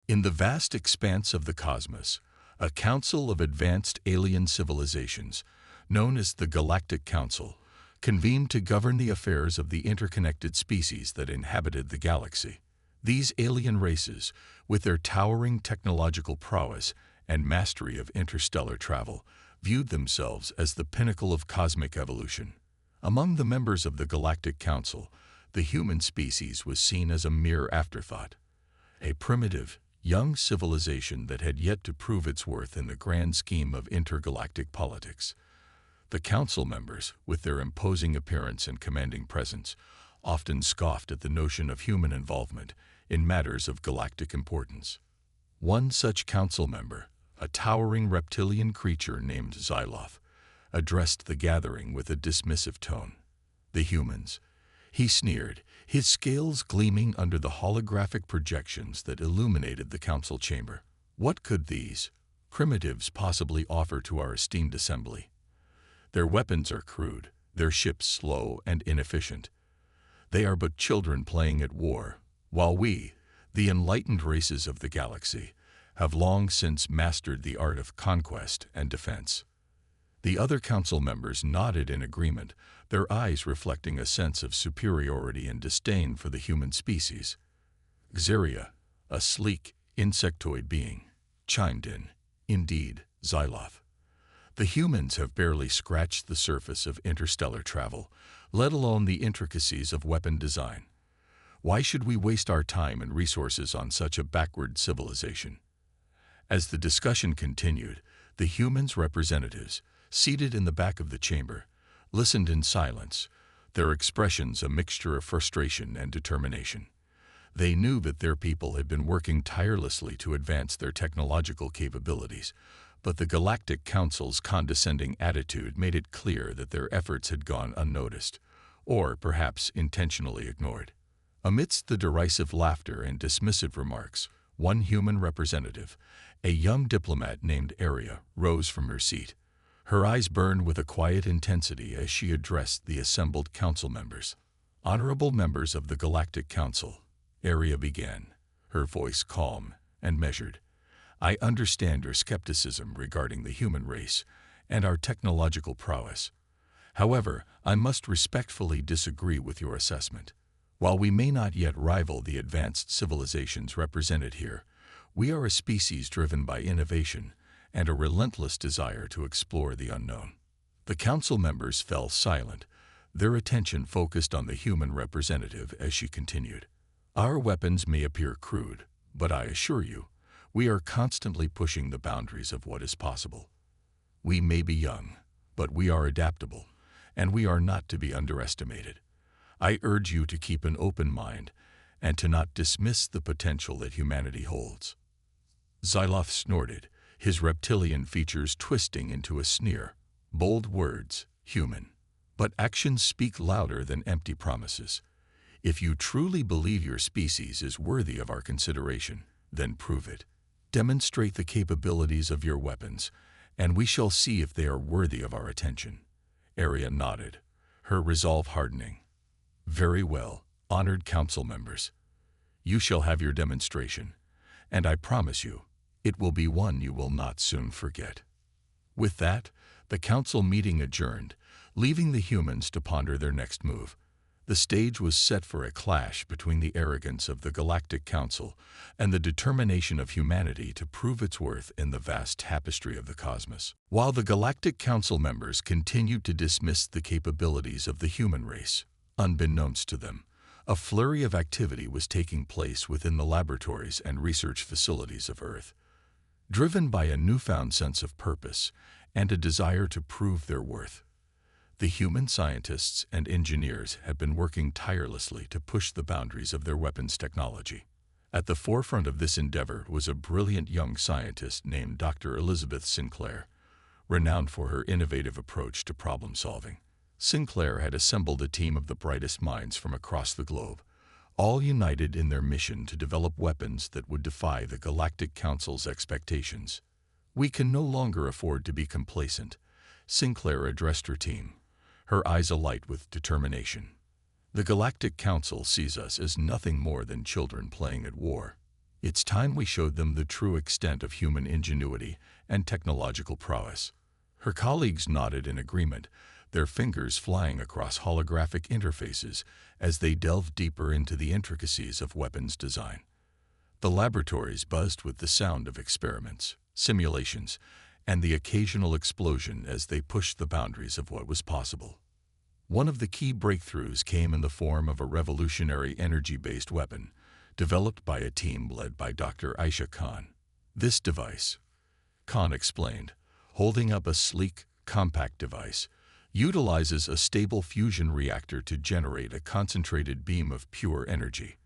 In the vast expanse of the cosmos, a council of advanced alien civilizations, known as the Galactic Council, convened to govern the affairs of the interconnected species that inhabited the galaxy. These alien races, with their towering technological prowess and mastery of interstellar travel, viewed themselves as the pinnacle of cosmic evolution. Among the members of the Galactic Council, the human species was seen as a mere afterthought, a primitive, young civilization that had yet to prove its worth in the grand scheme of intergalactic politics. The council members, with their imposing appearance and commanding presence, often scoffed at the notion of human involvement in matters of galactic importance. One such council member, a towering reptilian creature named Xyloth, addressed the gathering with a dismissive tone. "The humans," he sneered, his scales gleaming under the holographic projections that illuminated the council chamber. "What could these primitives possibly offer to our esteemed assembly? Their weapons are crude, their ships slow and inefficient. They are but children playing at war, while we, the enlightened races of the galaxy, have long since mastered the art of conquest and defense." The other council members nodded in agreement, their eyes reflecting a sense of superiority and disdain for the human species. Xeria, a sleek, insectoid being, chimed in. "Indeed, Xyloth. The humans have barely scratched the surface of interstellar travel, let alone the intricacies of weapon design. Why should we waste our time and resources on such a backward civilization?" As the discussion continued, the humans' representatives, seated in the back of the chamber, listened in silence, their expressions a mixture of frustration and determination. They knew that their people had been working tirelessly to advance their technological capabilities, but the Galactic Council's condescending attitude made it clear that their efforts had gone unnoticed, or perhaps intentionally ignored. Amidst the derisive laughter and dismissive remarks, one human representative, a young diplomat named Aria, rose from her seat. Her eyes burned with a quiet intensity as she addressed the assembled council members. "Honorable members of the Galactic Council," Aria began, her voice calm and measured, "I understand your skepticism regarding the human race and our technological prowess. However, I must respectfully disagree with your assessment. While we may not yet rival the advanced civilizations represented here, we are a species driven by innovation and a relentless desire to explore the unknown." The council members fell silent, their attention focused on the human representative as she continued. "Our weapons may appear crude, but I assure you, we are constantly pushing the boundaries of what is possible. We may be young, but we are adaptable, and we are not to be underestimated. I urge you to keep an open mind and to not dismiss the potential that humanity holds." Xyloth snorted, his reptilian features twisting into a sneer. "Bold words, human. But actions speak louder than empty promises. If you truly believe your species is worthy of our consideration, then prove it. Demonstrate the capabilities of your weapons, and we shall see if they are worthy of our attention." Aria nodded, her resolve hardening. "Very well, honored council members. You shall have your demonstration, and I promise you, it will be one you will not soon forget." With that, the council meeting adjourned, leaving the humans to ponder their next move. The stage was set for a clash between the arrogance of the Galactic Council and the determination of humanity to prove its worth in the vast tapestry of the cosmos. While the Galactic Council members continued to dismiss the capabilities of the human race, unbeknownst to them, a flurry of activity was taking place within the laboratories and research facilities of Earth. Driven by a newfound sense of purpose and a desire to prove their worth, the human scientists and engineers had been working tirelessly to push the boundaries of their weapons technology. At the forefront of this endeavor was a brilliant young scientist named Dr. Elizabeth Sinclair, renowned for her innovative approach to problem solving. Sinclair had assembled a team of the brightest minds from across the globe, all united in their mission to develop weapons that would defy the Galactic Council's expectations. "We can no longer afford to be complacent," Sinclair addressed her team, her eyes alight with determination. "The Galactic Council sees us as nothing more than children playing at war. It's time we showed them the true extent of human ingenuity and technological prowess. Her colleagues nodded in agreement, their fingers flying across holographic interfaces as they delved deeper into the intricacies of weapons design. The laboratories buzzed with the sound of experiments, simulations, and the occasional explosion as they pushed the boundaries of what was possible. One of the key breakthroughs came in the form of a revolutionary energy-based weapon, developed by a team led by Dr. Aisha Khan. This device, Khan explained, holding up a sleek, compact device, utilizes a stable fusion reactor to generate a concentrated beam of pure energy.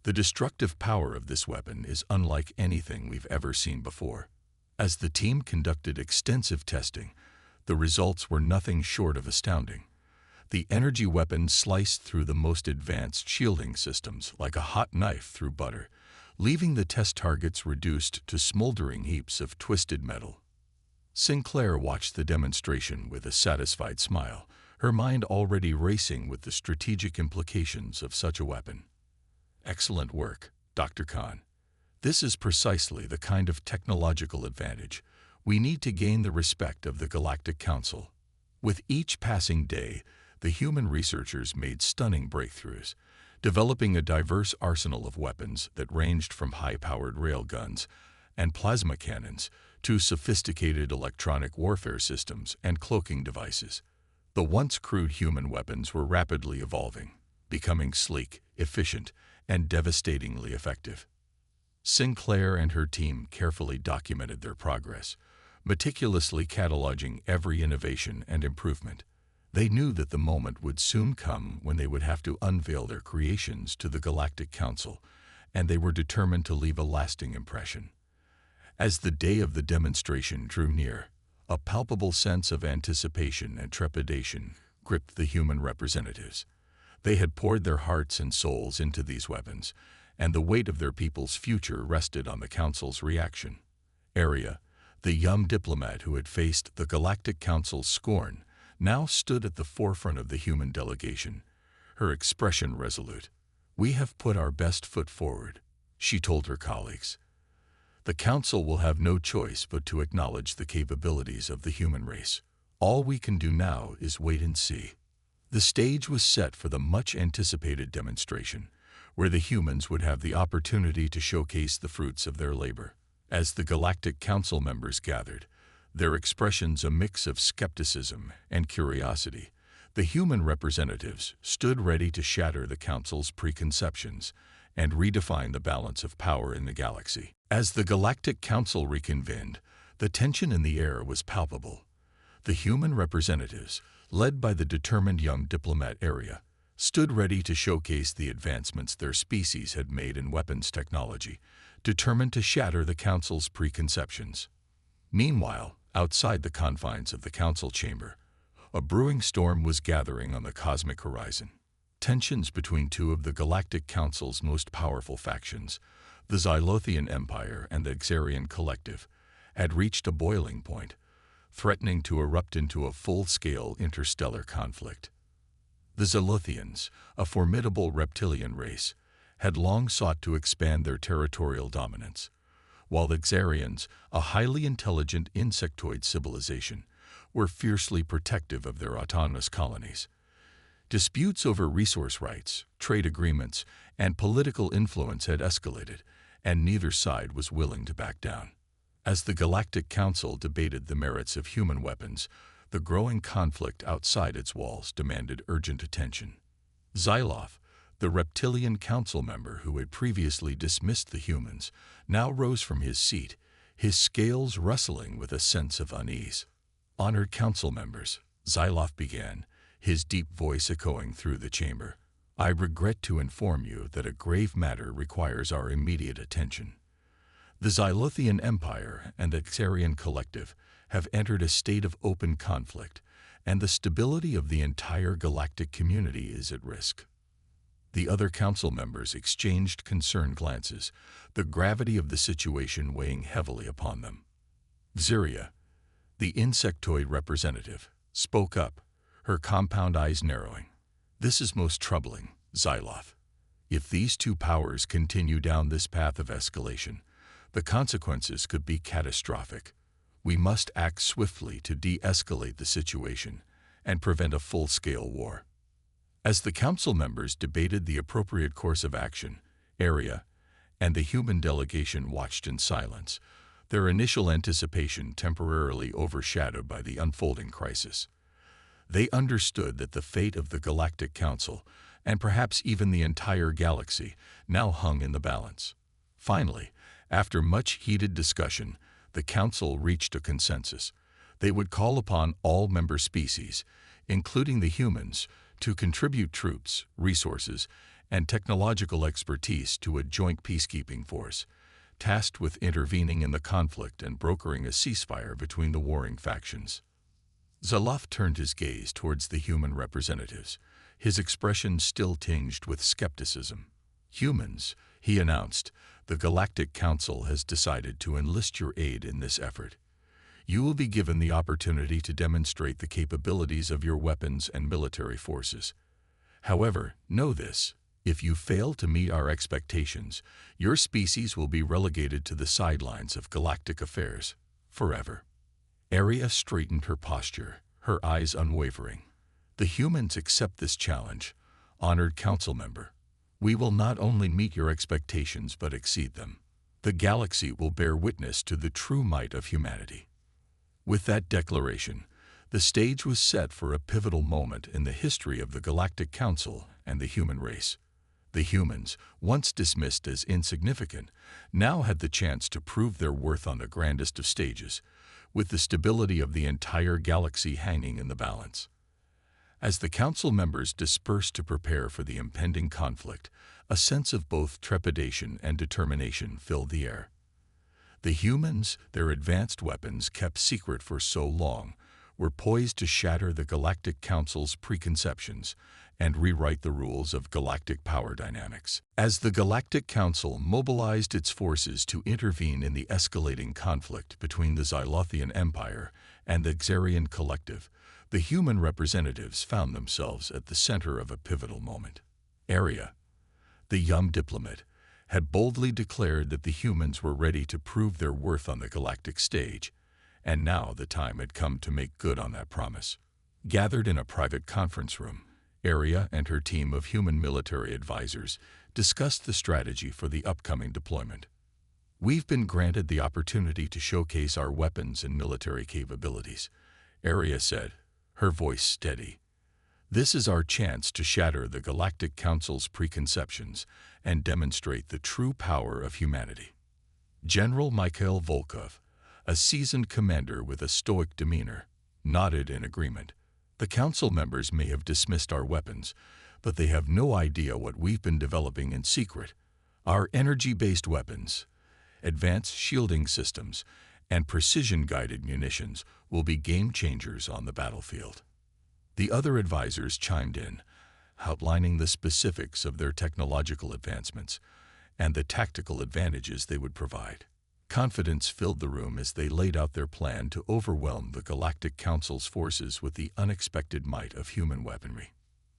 The destructive power of this weapon is unlike anything we've ever seen before. As the team conducted extensive testing, the results were nothing short of astounding. The energy weapon sliced through the most advanced shielding systems like a hot knife through butter, leaving the test targets reduced to smoldering heaps of twisted metal. Sinclair watched the demonstration with a satisfied smile, her mind already racing with the strategic implications of such a weapon. Excellent work, Dr. Khan. This is precisely the kind of technological advantage we need to gain the respect of the Galactic Council. With each passing day, the human researchers made stunning breakthroughs, developing a diverse arsenal of weapons that ranged from high-powered railguns and plasma cannons to sophisticated electronic warfare systems and cloaking devices. The once crude human weapons were rapidly evolving, becoming sleek, efficient, and devastatingly effective. Sinclair and her team carefully documented their progress, meticulously cataloging every innovation and improvement. They knew that the moment would soon come when they would have to unveil their creations to the Galactic Council, and they were determined to leave a lasting impression. As the day of the demonstration drew near, a palpable sense of anticipation and trepidation gripped the human representatives. They had poured their hearts and souls into these weapons, and the weight of their people's future rested on the Council's reaction. Arya, the young diplomat who had faced the Galactic Council's scorn, now stood at the forefront of the human delegation, her expression resolute. "We have put our best foot forward," she told her colleagues. "The Council will have no choice but to acknowledge the capabilities of the human race. All we can do now is wait and see." The stage was set for the much-anticipated demonstration, where the humans would have the opportunity to showcase the fruits of their labor. As the Galactic Council members gathered, their expressions a mix of skepticism and curiosity, the human representatives stood ready to shatter the Council's preconceptions and redefine the balance of power in the galaxy. As the Galactic Council reconvened, the tension in the air was palpable. The human representatives, led by the determined young diplomat Arya, stood ready to showcase the advancements their species had made in weapons technology, determined to shatter the Council's preconceptions. Meanwhile, outside the confines of the Council chamber, a brewing storm was gathering on the cosmic horizon. Tensions between two of the Galactic Council's most powerful factions, the Xylothian Empire and the Xarian Collective, had reached a boiling point, threatening to erupt into a full-scale interstellar conflict. The Xylothians, a formidable reptilian race, had long sought to expand their territorial dominance, while the Xarians, a highly intelligent insectoid civilization, were fiercely protective of their autonomous colonies. Disputes over resource rights, trade agreements, and political influence had escalated, and neither side was willing to back down. As the Galactic Council debated the merits of human weapons, the growing conflict outside its walls demanded urgent attention. Xyloth, the reptilian council member who had previously dismissed the humans, now rose from his seat, his scales rustling with a sense of unease. "Honored council members," Xyloth began, his deep voice echoing through the chamber, "I regret to inform you that a grave matter requires our immediate attention. The Xylothian Empire and the Xarian Collective have entered a state of open conflict, and the stability of the entire galactic community is at risk." The other council members exchanged concerned glances, the gravity of the situation weighing heavily upon them. Xeria, the insectoid representative, spoke up, her compound eyes narrowing. "This is most troubling, Xyloth. If these two powers continue down this path of escalation, the consequences could be catastrophic. We must act swiftly to de-escalate the situation and prevent a full-scale war. As the council members debated the appropriate course of action, Area and the human delegation watched in silence, their initial anticipation temporarily overshadowed by the unfolding crisis. They understood that the fate of the Galactic Council, and perhaps even the entire galaxy, now hung in the balance. Finally, after much heated discussion, the Council reached a consensus. They would call upon all member species, including the humans, to contribute troops, resources, and technological expertise to a joint peacekeeping force, tasked with intervening in the conflict and brokering a ceasefire between the warring factions. Zaloth turned his gaze towards the human representatives, his expression still tinged with skepticism. "Humans," he announced, "the Galactic Council has decided to enlist your aid in this effort. You will be given the opportunity to demonstrate the capabilities of your weapons and military forces. However, know this: if you fail to meet our expectations, your species will be relegated to the sidelines of galactic affairs forever." Area straightened her posture, her eyes unwavering. "The humans accept this challenge, honored council member. We will not only meet your expectations but exceed them. The galaxy will bear witness to the true might of humanity." With that declaration, the stage was set for a pivotal moment in the history of the Galactic Council and the human race. The humans, once dismissed as insignificant, now had the chance to prove their worth on the grandest of stages, with the stability of the entire galaxy hanging in the balance. As the council members dispersed to prepare for the impending conflict, a sense of both trepidation and determination filled the air. The humans, their advanced weapons kept secret for so long, were poised to shatter the Galactic Council's preconceptions and rewrite the rules of galactic power dynamics. As the Galactic Council mobilized its forces to intervene in the escalating conflict between the Xylothian Empire and the Xarian Collective, the human representatives found themselves at the center of a pivotal moment. Area, the young diplomat, had boldly declared that the humans were ready to prove their worth on the galactic stage, and now the time had come to make good on that promise. Gathered in a private conference room, Area and her team of human military advisors discussed the strategy for the upcoming deployment. "We've been granted the opportunity to showcase our weapons and military capabilities," Area said, her voice steady. "This is our chance to shatter the Galactic Council's preconceptions and demonstrate the true power of humanity." General Mikhail Volkov, a seasoned commander with a stoic demeanor, nodded in agreement. "The council members may have dismissed our weapons, but they have no idea what we've been developing in secret. Our energy-based weapons, advanced shielding systems, and precision-guided munitions will be game-changers on the battlefield." The other advisors chimed in, outlining the specifics of their technological advancements and the tactical advantages they would provide. Confidence filled the room as they laid out their plan to overwhelm the Galactic Council's forces with the unexpected might of human weaponry.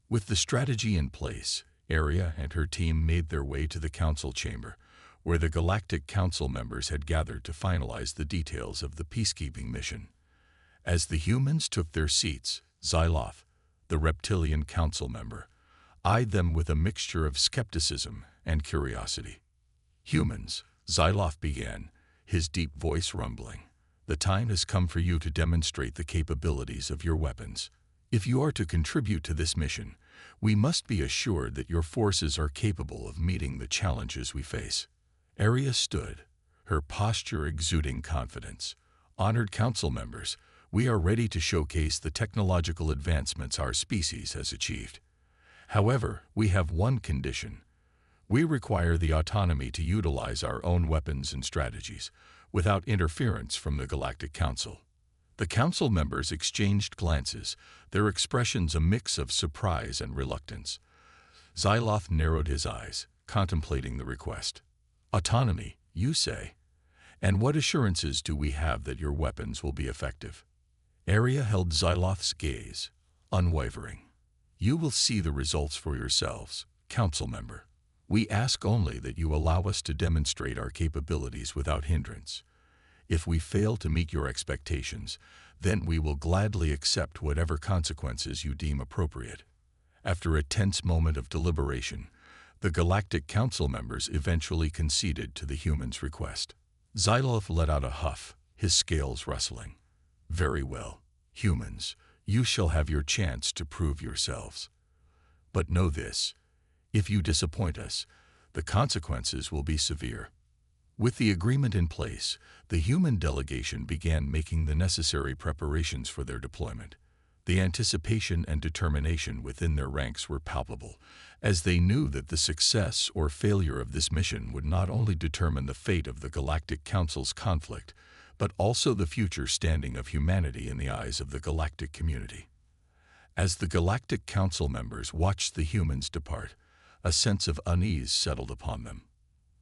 With the strategy in place, Area and her team made their way to the council chamber, where the Galactic Council members had gathered to finalize the details of the peacekeeping mission. As the humans took their seats, Xyloth, the reptilian council member, eyed them with a mixture of skepticism and curiosity. "Humans," Xyloth began, his deep voice rumbling, "the time has come for you to demonstrate the capabilities of your weapons. If you are to contribute to this mission, we must be assured that your forces are capable of meeting the challenges we face." Area stood, her posture exuding confidence. "Honored council members, we are ready to showcase the technological advancements our species has achieved. However, we have one condition. We require the autonomy to utilize our own weapons and strategies, without interference from the Galactic Council." The council members exchanged glances, their expressions a mix of surprise and reluctance. Xyloth narrowed his eyes, contemplating the request. "Autonomy, you say? And what assurances do we have that your weapons will be effective?" Area held Xyloth's gaze, unwavering. "You will see the results for yourselves, council member. We ask only that you allow us to demonstrate our capabilities without hindrance. If we fail to meet your expectations, then we will gladly accept whatever consequences you deem appropriate." After a tense moment of deliberation, the Galactic Council members eventually conceded to the humans' request. Xyloth let out a huff, his scales rustling. "Very well, humans, you shall have your chance to prove yourselves. But know this, if you disappoint us, the consequences will be severe." With the agreement in place, the human delegation began making the necessary preparations for their deployment. The anticipation and determination within their ranks were palpable, as they knew that the success or failure of this mission would not only determine the fate of the Galactic Council's conflict, but also the future standing of humanity in the eyes of the galactic community. As the Galactic Council members watched the humans depart, a sense of unease settled upon them.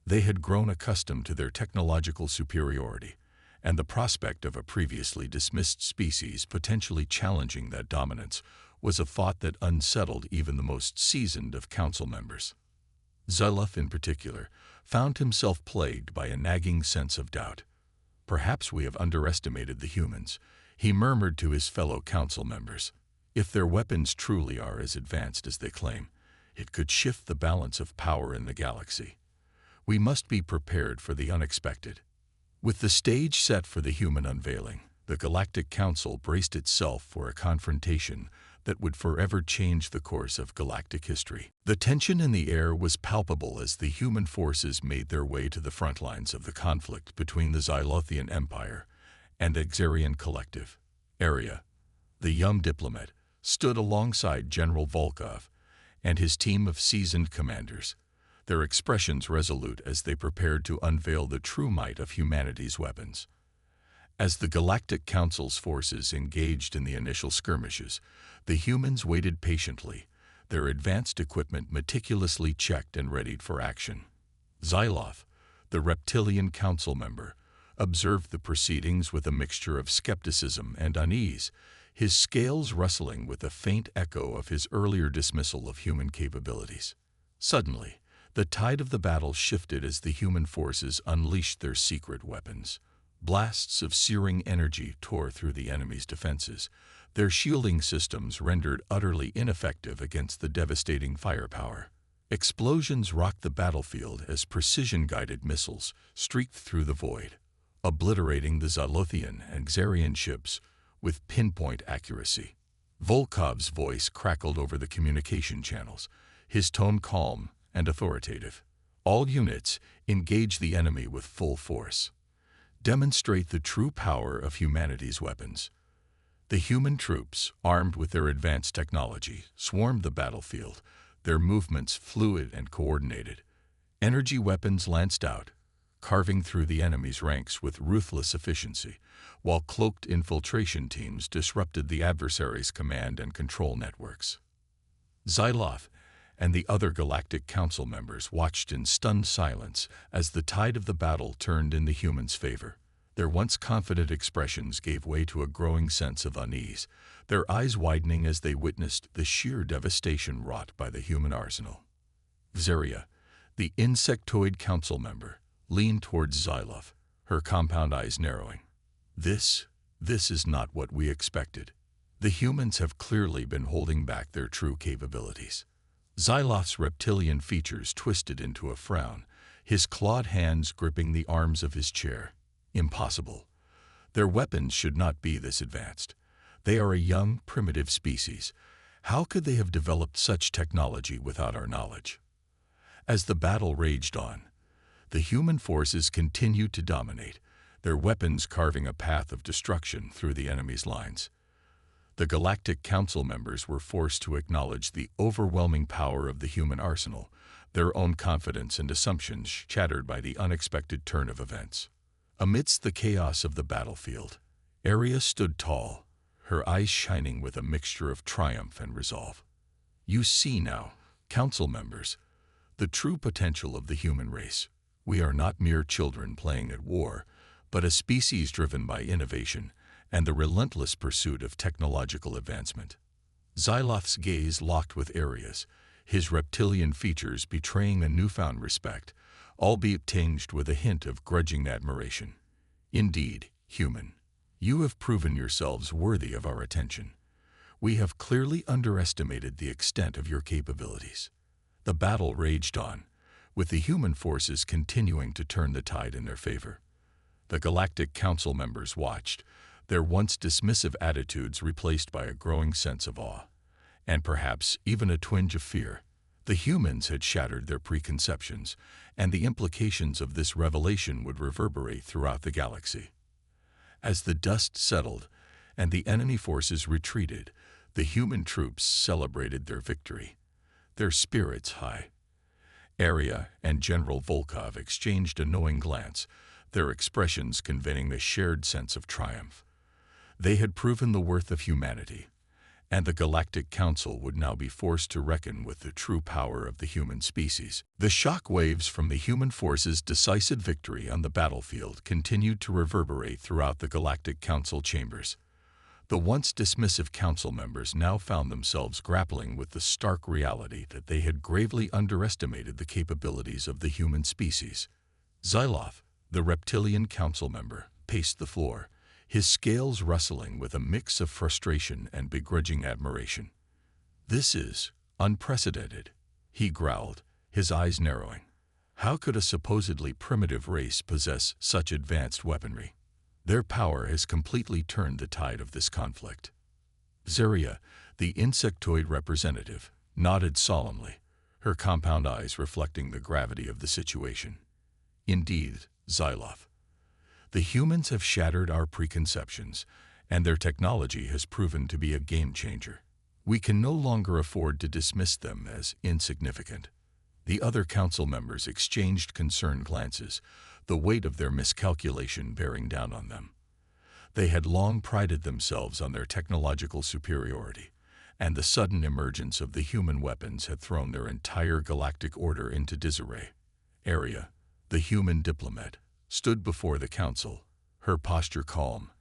They had grown accustomed to their technological superiority, and the prospect of a previously dismissed species potentially challenging that dominance was a thought that unsettled even the most seasoned of council members. Xyloth, in particular, found himself plagued by a nagging sense of doubt. "Perhaps we have underestimated the humans," he murmured to his fellow council members. "If their weapons truly are as advanced as they claim, it could shift the balance of power in the galaxy. We must be prepared for the unexpected." With the stage set for the human unveiling, the Galactic Council braced itself for a confrontation that would forever change the course of galactic history. The tension in the air was palpable as the human forces made their way to the front lines of the conflict between the Xylothian Empire and Xarian Collective. Area, the young diplomat, stood alongside General Volkov and his team of seasoned commanders, their expressions resolute as they prepared to unveil the true might of humanity's weapons. As the Galactic Council's forces engaged in the initial skirmishes, the humans waited patiently, their advanced equipment meticulously checked and readied for action. Xyloth, the Reptilian Council member, observed the proceedings with a mixture of skepticism and unease, his scales rustling with a faint echo of his earlier dismissal of human capabilities. Suddenly, the tide of the battle shifted as the human forces unleashed their secret weapons. Blasts of searing energy tore through the enemy's defenses, their shielding systems rendered utterly ineffective against the devastating firepower. Explosions rocked the battlefield as precision-guided missiles streaked through the void, obliterating the Xylothian and Xarian ships with pinpoint accuracy. Volkov's voice crackled over the communication channels, his tone calm and authoritative. "All units, engage the enemy with full force. Demonstrate the true power of humanity's weapons." The human troops, armed with their advanced technology, swarmed the battlefield, their movements fluid and coordinated. Energy weapons lanced out, carving through the enemy's ranks with ruthless efficiency, while cloaked infiltration teams disrupted the adversary's command and control networks. Xyloth and the other Galactic Council members watched in stunned silence as the tide of the battle turned in the humans' favor. Their once confident expressions gave way to a growing sense of unease, their eyes widening as they witnessed the sheer devastation wrought by the human arsenal. Xaria, the Insectoid Council member, leaned towards Xyloth, her compound eyes narrowing. This is not what we expected. The humans have clearly been holding back their true capabilities." Xyloth's reptilian features twisted into a frown, his clawed hands gripping the arms of his chair. "Impossible. Their weapons should not be this advanced. They are a young, primitive species. How could they have developed such technology without our knowledge?" As the battle raged on, the human forces continued to dominate, their weapons carving a path of destruction through the enemy's lines. The Galactic Council members were forced to acknowledge the overwhelming power of the human arsenal, their own confidence and assumptions shattered by the unexpected turn of events. Amidst the chaos of the battlefield, Aria stood tall, her eyes shining with a mixture of triumph and resolve. "You see now, Council members, the true potential of the human race. We are not mere children playing at war, but a species driven by innovation and the relentless pursuit of technological advancement." Xyloth's gaze locked with Aria's, his reptilian features betraying a newfound respect, albeit tinged with a hint of grudging admiration. Indeed, human, you have proven yourselves worthy of our attention. We have clearly underestimated the extent of your capabilities. The battle raged on, with the human forces continuing to turn the tide in their favor. The Galactic Council members watched, their once dismissive attitudes replaced by a growing sense of awe, and perhaps even a twinge of fear. The humans had shattered their preconceptions, and the implications of this revelation would reverberate throughout the galaxy. As the dust settled and the enemy forces retreated, the human troops celebrated their victory, their spirits high. Arya and General Volkov exchanged a knowing glance, their expressions conveying a shared sense of triumph. They had proven the worth of humanity, and the Galactic Council would now be forced to reckon with the true power of the human species. The shock waves from the human forces' decisive victory on the battlefield continued to reverberate throughout the Galactic Council chambers. The once dismissive council members now found themselves grappling with the stark reality that they had gravely underestimated the capabilities of the human species. Xyloth, the reptilian council member, paced the floor, his scales rustling with a mix of frustration and begrudging admiration. "This is unprecedented," he growled, his eyes narrowing. "How could a supposedly primitive race possess such advanced weaponry? Their power has completely turned the tide of this conflict." Zarya, the insectoid representative, nodded solemnly, her compound eyes reflecting the gravity of the situation. "Indeed, Xyloth. The humans have shattered our preconceptions, and their technology has proven to be a game-changer. We can no longer afford to dismiss them as insignificant." The other council members exchanged concerned glances, the weight of their miscalculation bearing down on them. They had long prided themselves on their technological superiority, and the sudden emergence of the human weapons had thrown their entire galactic order into disarray. Arya, the human diplomat, stood before the council, her posture calm,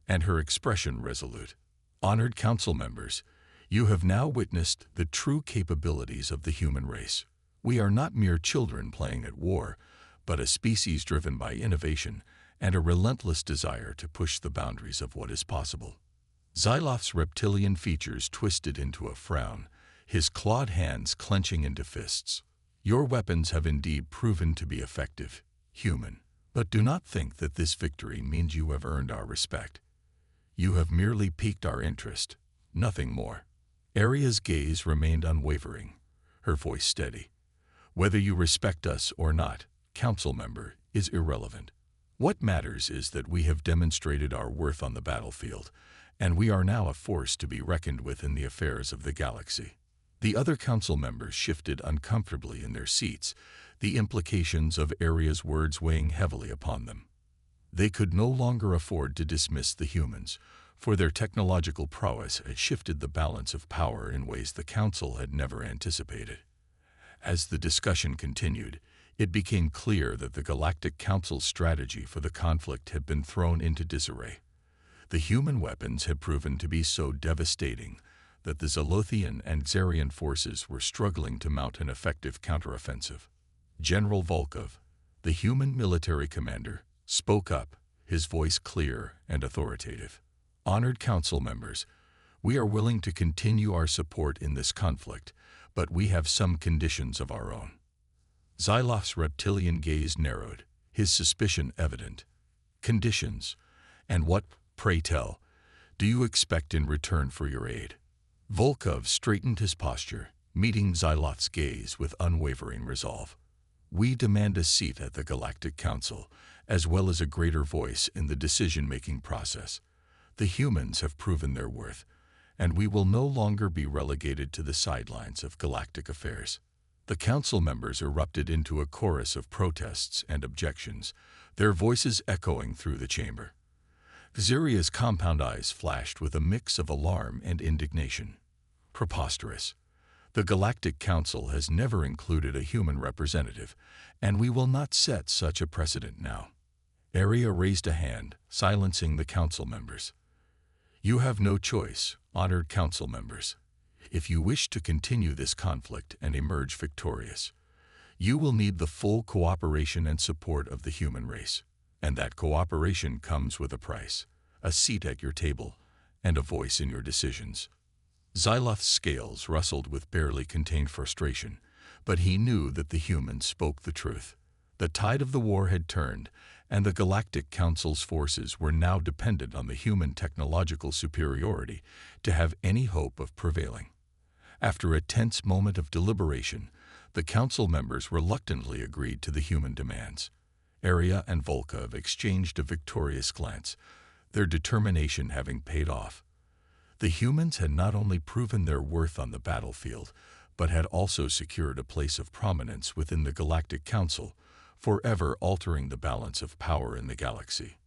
and her expression resolute. "Honored council members, you have now witnessed the true capabilities of the human race. We are not mere children playing at war, but a species driven by innovation and a relentless desire to push the boundaries of what is possible." Xyloth's reptilian features twisted into a frown, his clawed hands clenching into fists. "Your weapons have indeed proven to be effective, human. But do not think that this victory means you have earned our respect. You have merely piqued our interest, nothing more." Arya's gaze remained unwavering, her voice steady. "Whether you respect us or not, council member, is irrelevant. What matters is that we have demonstrated our worth on the battlefield, and we are now a force to be reckoned with in the affairs of the galaxy." The other council members shifted uncomfortably in their seats, the implications of Arya's words weighing heavily upon them. They could no longer afford to dismiss the humans, for their technological prowess had shifted the balance of power in ways the council had never anticipated. As the discussion continued, it became clear that the Galactic Council's strategy for the conflict had been thrown into disarray. The human weapons had proven to be so devastating that the Zalothian and Xarian forces were struggling to mount an effective counteroffensive. General Volkov, the human military commander, spoke up, his voice clear and authoritative. "Honored council members, we are willing to continue our support in this conflict, but we have some conditions of our own." Xyloth's reptilian gaze narrowed, his suspicion evident. "Conditions? And what, pray tell, do you expect in return for your aid?" Volkov straightened his posture, meeting Xyloth's gaze with unwavering resolve. "We demand a seat at the Galactic Council, as well as a greater voice in the decision-making process. The humans have proven their worth, and we will no longer be relegated to the sidelines of galactic affairs." The council members erupted into a chorus of protests and objections, their voices echoing through the chamber. Zarya's compound eyes flashed with a mix of alarm and indignation. "Preposterous. The Galactic Council has never included a human representative, and we will not set such a precedent now." Arya raised a hand, silencing the council members. "You have no choice, honored council members. If you wish to continue this conflict and emerge victorious, you will need the full cooperation and support of the human race. And that cooperation comes with a price, a seat at your table, and a voice in your decisions. Xyloth's scales rustled with barely contained frustration, but he knew that the humans spoke the truth. The tide of the war had turned, and the Galactic Council's forces were now dependent on the human technological superiority to have any hope of prevailing. After a tense moment of deliberation, the council members reluctantly agreed to the human demands. Arya and Volkov exchanged a victorious glance, their determination having paid off. The humans had not only proven their worth on the battlefield, but had also secured a place of prominence within the Galactic Council, forever altering the balance of power in the galaxy.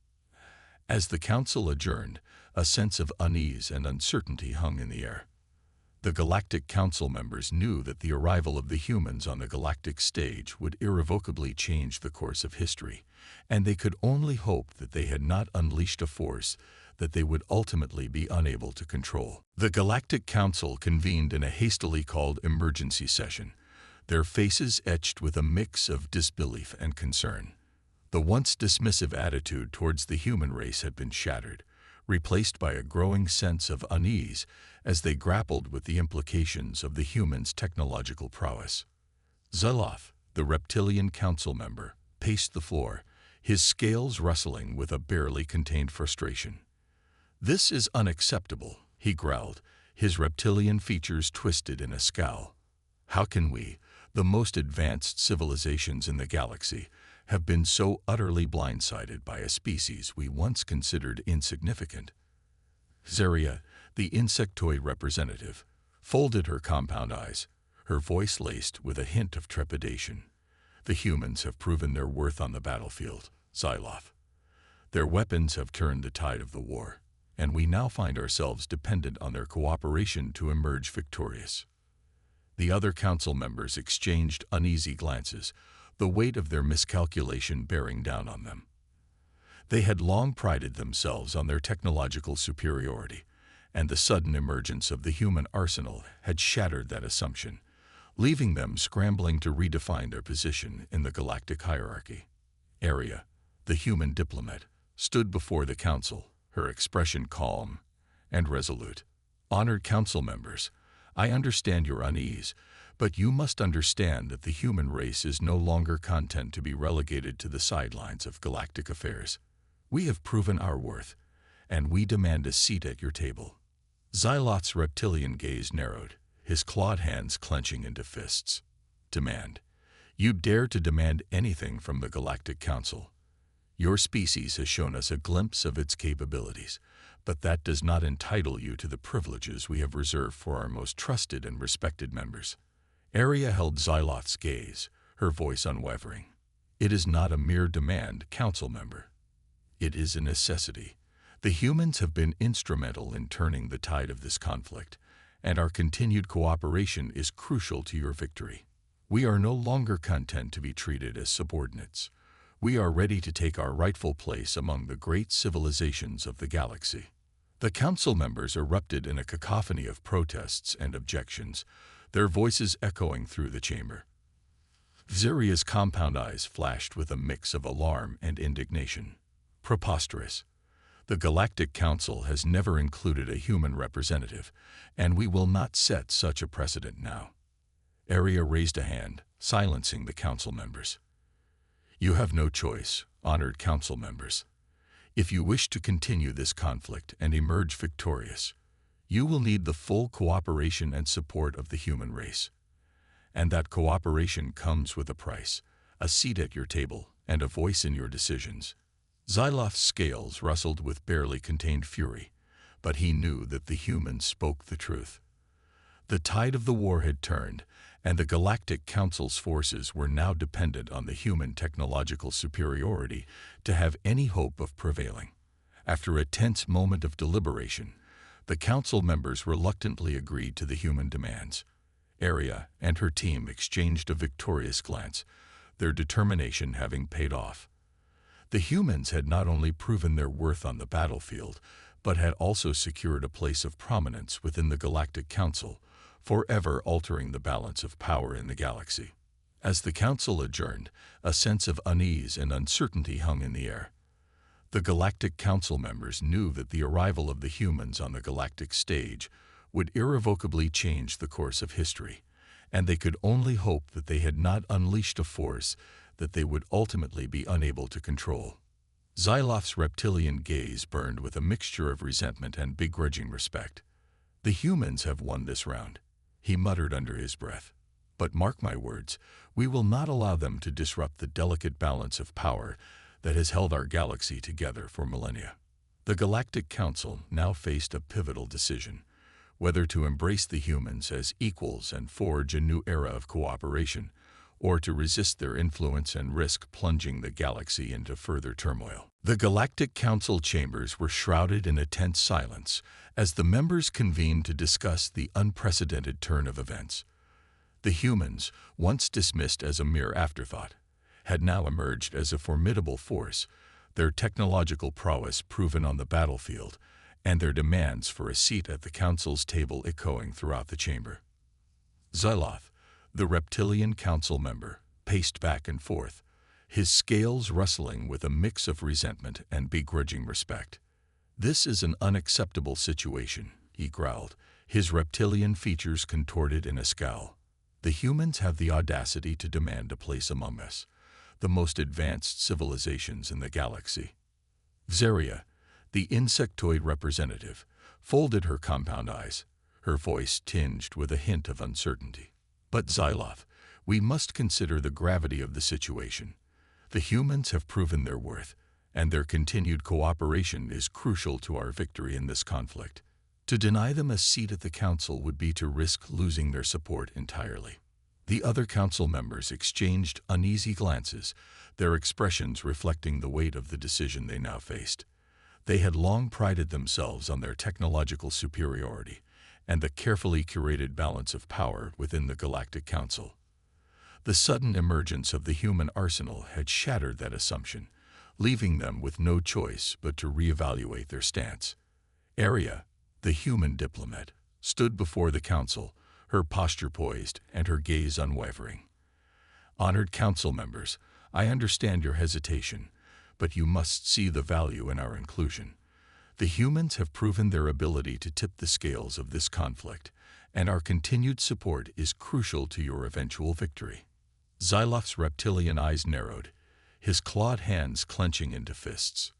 As the council adjourned, a sense of unease and uncertainty hung in the air. The Galactic Council members knew that the arrival of the humans on the galactic stage would irrevocably change the course of history, and they could only hope that they had not unleashed a force that they would ultimately be unable to control. The Galactic Council convened in a hastily called emergency session, their faces etched with a mix of disbelief and concern. The once dismissive attitude towards the human race had been shattered, replaced by a growing sense of unease as they grappled with the implications of the humans' technological prowess. Xyloth, the reptilian council member, paced the floor, his scales rustling with a barely contained frustration. "This is unacceptable," he growled, his reptilian features twisted in a scowl. "How can we, the most advanced civilizations in the galaxy, have been so utterly blindsided by a species we once considered insignificant?" Zarya, the insectoid representative, folded her compound eyes, her voice laced with a hint of trepidation. "The humans have proven their worth on the battlefield, Xyloth. Their weapons have turned the tide of the war, and we now find ourselves dependent on their cooperation to emerge victorious." The other council members exchanged uneasy glances, the weight of their miscalculation bearing down on them. They had long prided themselves on their technological superiority, and the sudden emergence of the human arsenal had shattered that assumption, leaving them scrambling to redefine their position in the galactic hierarchy. Arya, the human diplomat, stood before the council, her expression calm and resolute. "Honored council members, I understand your unease, but you must understand that the human race is no longer content to be relegated to the sidelines of galactic affairs. We have proven our worth, and we demand a seat at your table." Xyloth's reptilian gaze narrowed, his clawed hands clenching into fists. "Demand? You dare to demand anything from the Galactic Council? Your species has shown us a glimpse of its capabilities, but that does not entitle you to the privileges we have reserved for our most trusted and respected members." Arya held Xyloth's gaze, her voice unwavering. "It is not a mere demand, council member. It is a necessity. The humans have been instrumental in turning the tide of this conflict, and our continued cooperation is crucial to your victory. We are no longer content to be treated as subordinates. We are ready to take our rightful place among the great civilizations of the galaxy." The council members erupted in a cacophony of protests and objections, their voices echoing through the chamber. Zarya's compound eyes flashed with a mix of alarm and indignation. "Preposterous. The Galactic Council has never included a human representative, and we will not set such a precedent now." Arya raised a hand, silencing the council members. "You have no choice, honored council members. If you wish to continue this conflict and emerge victorious, you will need the full cooperation and support of the human race. And that cooperation comes with a price, a seat at your table, and a voice in your decisions." Xyloth's scales rustled with barely contained fury, but he knew that the humans spoke the truth. The tide of the war had turned, and the Galactic Council's forces were now dependent on the human technological superiority to have any hope of prevailing. After a tense moment of deliberation, the council members reluctantly agreed to the human demands. Arya and her team exchanged a victorious glance, their determination having paid off. The humans had not only proven their worth on the battlefield, but had also secured a place of prominence within the Galactic Council, forever altering the balance of power in the galaxy. As the council adjourned, a sense of unease and uncertainty hung in the air. The Galactic Council members knew that the arrival of the humans on the galactic stage would irrevocably change the course of history, and they could only hope that they had not unleashed a force that they would ultimately be unable to control. Xyloth's reptilian gaze burned with a mixture of resentment and begrudging respect. "The humans have won this round," he muttered under his breath. "But mark my words, we will not allow them to disrupt the delicate balance of power that has held our galaxy together for millennia." The Galactic Council now faced a pivotal decision: whether to embrace the humans as equals and forge a new era of cooperation, or to resist their influence and risk plunging the galaxy into further turmoil. The Galactic Council chambers were shrouded in a tense silence as the members convened to discuss the unprecedented turn of events. The humans, once dismissed as a mere afterthought, had now emerged as a formidable force, their technological prowess proven on the battlefield, and their demands for a seat at the council's table echoing throughout the chamber. Xyloth, the Reptilian Council member, paced back and forth, his scales rustling with a mix of resentment and begrudging respect. "This is an unacceptable situation," he growled, his reptilian features contorted in a scowl. "The humans have the audacity to demand a place among us, the most advanced civilizations in the galaxy." Xeria, the insectoid representative, folded her compound eyes, her voice tinged with a hint of uncertainty. "But Xyloth, we must consider the gravity of the situation. The humans have proven their worth, and their continued cooperation is crucial to our victory in this conflict. To deny them a seat at the council would be to risk losing their support entirely." The other council members exchanged uneasy glances, their expressions reflecting the weight of the decision they now faced. They had long prided themselves on their technological superiority and the carefully curated balance of power within the Galactic Council. The sudden emergence of the human arsenal had shattered that assumption, leaving them with no choice but to reevaluate their stance. Aria, the human diplomat, stood before the council, her posture poised and her gaze unwavering. "Honored council members, I understand your hesitation, but you must see the value in our inclusion. The humans have proven their ability to tip the scales of this conflict, and our continued support is crucial to your eventual victory." Xyloth's reptilian eyes narrowed, his clawed hands clenching into fists.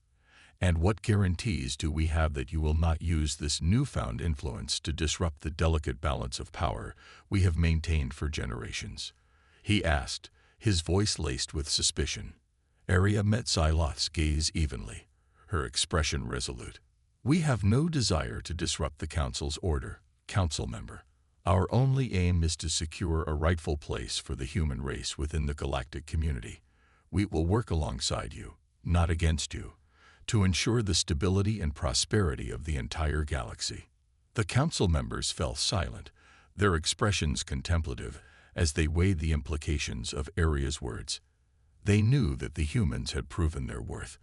"And what guarantees do we have that you will not use this newfound influence to disrupt the delicate balance of power we have maintained for generations?" he asked, his voice laced with suspicion. Aria met Xyloth's gaze evenly, her expression resolute. "We have no desire to disrupt the council's order, council member. Our only aim is to secure a rightful place for the human race within the galactic community. We will work alongside you, not against you, to ensure the stability and prosperity of the entire galaxy." The council members fell silent, their expressions contemplative as they weighed the implications of Aria's words. They knew that the humans had proven their worth,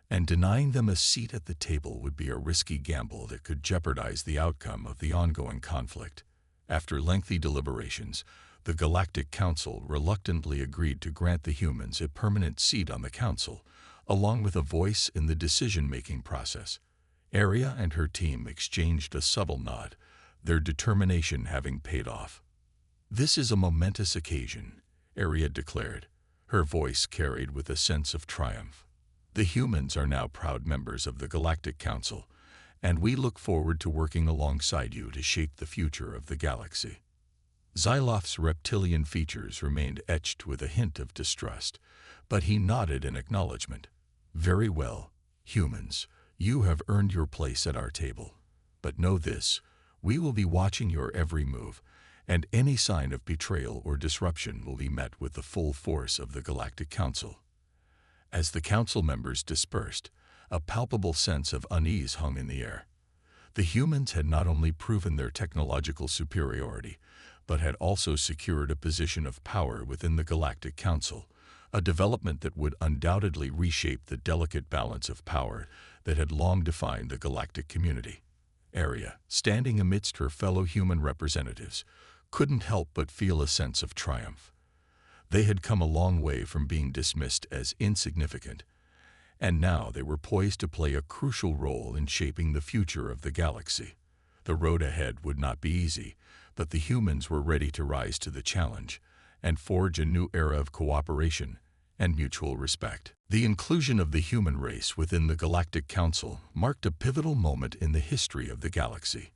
and denying them a seat at the table would be a risky gamble that could jeopardize the outcome of the ongoing conflict. After lengthy deliberations, the Galactic Council reluctantly agreed to grant the humans a permanent seat on the council, along with a voice in the decision-making process. Aria and her team exchanged a subtle nod, their determination having paid off. "This is a momentous occasion," Aria declared, her voice carried with a sense of triumph. "The humans are now proud members of the Galactic Council, and we look forward to working alongside you to shape the future of the galaxy." Xyloth's reptilian features remained etched with a hint of distrust, but he nodded in acknowledgement. "Very well, humans, you have earned your place at our table. But know this, we will be watching your every move, and any sign of betrayal or disruption will be met with the full force of the Galactic Council." As the council members dispersed, a palpable sense of unease hung in the air. The humans had not only proven their technological superiority, but had also secured a position of power within the Galactic Council, a development that would undoubtedly reshape the delicate balance of power that had long defined the galactic community. Aria, standing amidst her fellow human representatives, couldn't help but feel a sense of triumph. They had come a long way from being dismissed as insignificant, and now they were poised to play a crucial role in shaping the future of the galaxy. The road ahead would not be easy, but the humans were ready to rise to the challenge and forge a new era of cooperation and mutual respect. The inclusion of the human race within the Galactic Council marked a pivotal moment in the history of the galaxy.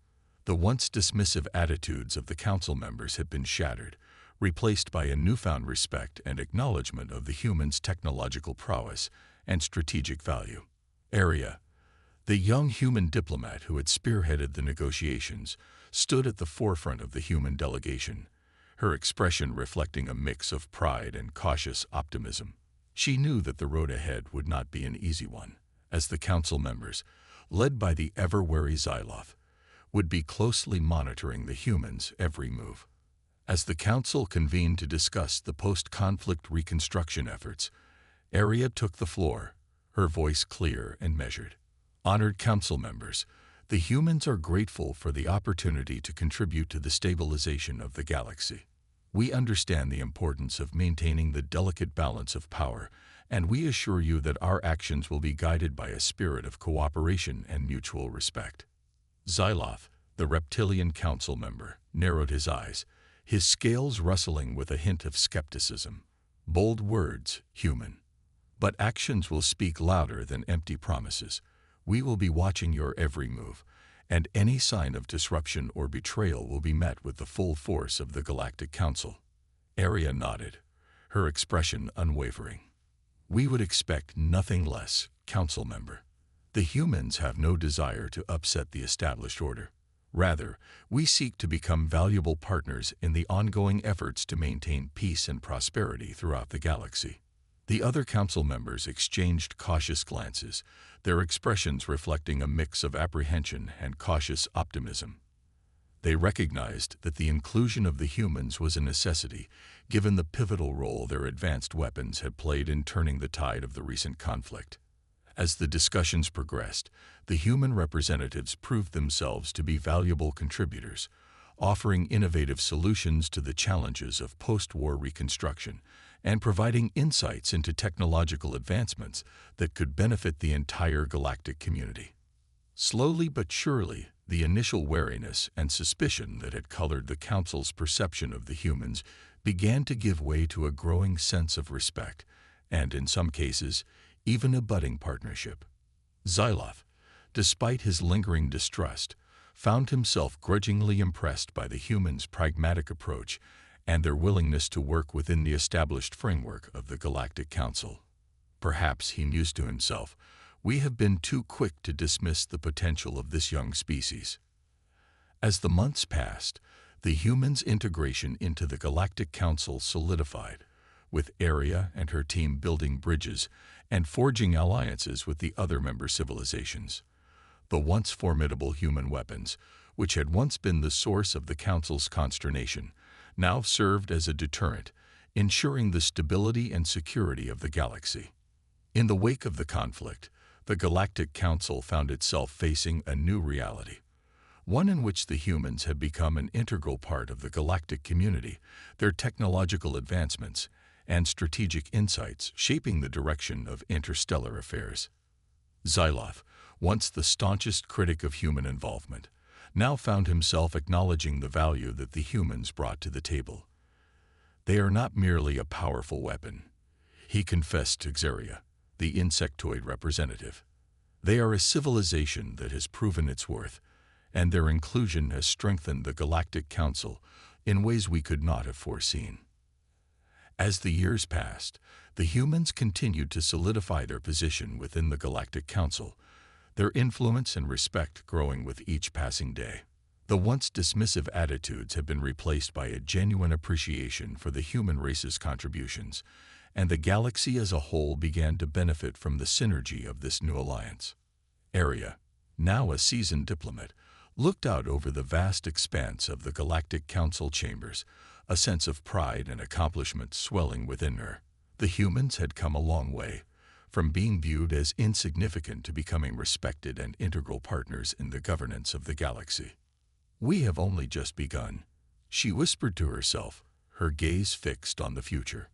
The once dismissive attitudes of the council members had been shattered, replaced by a newfound respect and acknowledgement of the humans' technological prowess and strategic value. Arya, the young human diplomat who had spearheaded the negotiations, stood at the forefront of the human delegation, her expression reflecting a mix of pride and cautious optimism. She knew that the road ahead would not be an easy one, as the council members, led by the ever-wary Xyloth, would be closely monitoring the humans' every move. As the council convened to discuss the post-conflict reconstruction efforts, Arya took the floor, her voice clear and measured. Honored council members, the humans are grateful for the opportunity to contribute to the stabilization of the galaxy. We understand the importance of maintaining the delicate balance of power, and we assure you that our actions will be guided by a spirit of cooperation and mutual respect. Xyloth, the reptilian council member, narrowed his eyes, his scales rustling with a hint of skepticism. Bold words, human. But actions will speak louder than empty promises. We will be watching your every move, and any sign of disruption or betrayal will be met with the full force of the Galactic Council. Arya nodded, her expression unwavering. We would expect nothing less, council member. The humans have no desire to upset the established order. Rather, we seek to become valuable partners in the ongoing efforts to maintain peace and prosperity throughout the galaxy. The other council members exchanged cautious glances, their expressions reflecting a mix of apprehension and cautious optimism. They recognized that the inclusion of the humans was a necessity, given the pivotal role their advanced weapons had played in turning the tide of the recent conflict. As the discussions progressed, the human representatives proved themselves to be valuable contributors, offering innovative solutions to the challenges of post-war reconstruction and providing insights into technological advancements that could benefit the entire galactic community. Slowly but surely, the initial wariness and suspicion that had colored the Council's perception of the humans began to give way to a growing sense of respect and, in some cases, even a budding partnership. Xyloth, despite his lingering distrust, found himself grudgingly impressed by the humans' pragmatic approach and their willingness to work within the established framework of the Galactic Council. Perhaps he mused to himself, we have been too quick to dismiss the potential of this young species. As the months passed, the humans' integration into the Galactic Council solidified, with Arya and her team building bridges and forging alliances with the other member civilizations. The once formidable human weapons, which had once been the source of the Council's consternation, now served as a deterrent, ensuring the stability and security of the galaxy. In the wake of the conflict, the Galactic Council found itself facing a new reality, one in which the humans had become an integral part of the galactic community, their technological advancements and strategic insights shaping the direction of interstellar affairs. Xyloth, once the staunchest critic of human involvement, now found himself acknowledging the value that the humans brought to the table. They are not merely a powerful weapon, he confessed to Xeria, the insectoid representative. They are a civilization that has proven its worth, and their inclusion has strengthened the Galactic Council in ways we could not have foreseen. As the years passed, the humans continued to solidify their position within the Galactic Council, their influence and respect growing with each passing day. The once dismissive attitudes have been replaced by a genuine appreciation for the human race's contributions, and the galaxy as a whole began to benefit from the synergy of this new alliance. Arya, now a seasoned diplomat, looked out over the vast expanse of the Galactic Council chambers, a sense of pride and accomplishment swelling within her. The humans had come a long way, from being viewed as insignificant to becoming respected and integral partners in the governance of the galaxy. We have only just begun, She whispered to herself, her gaze fixed on the future.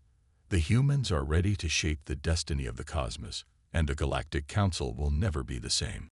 The humans are ready to shape the destiny of the cosmos, and a galactic council will never be the same.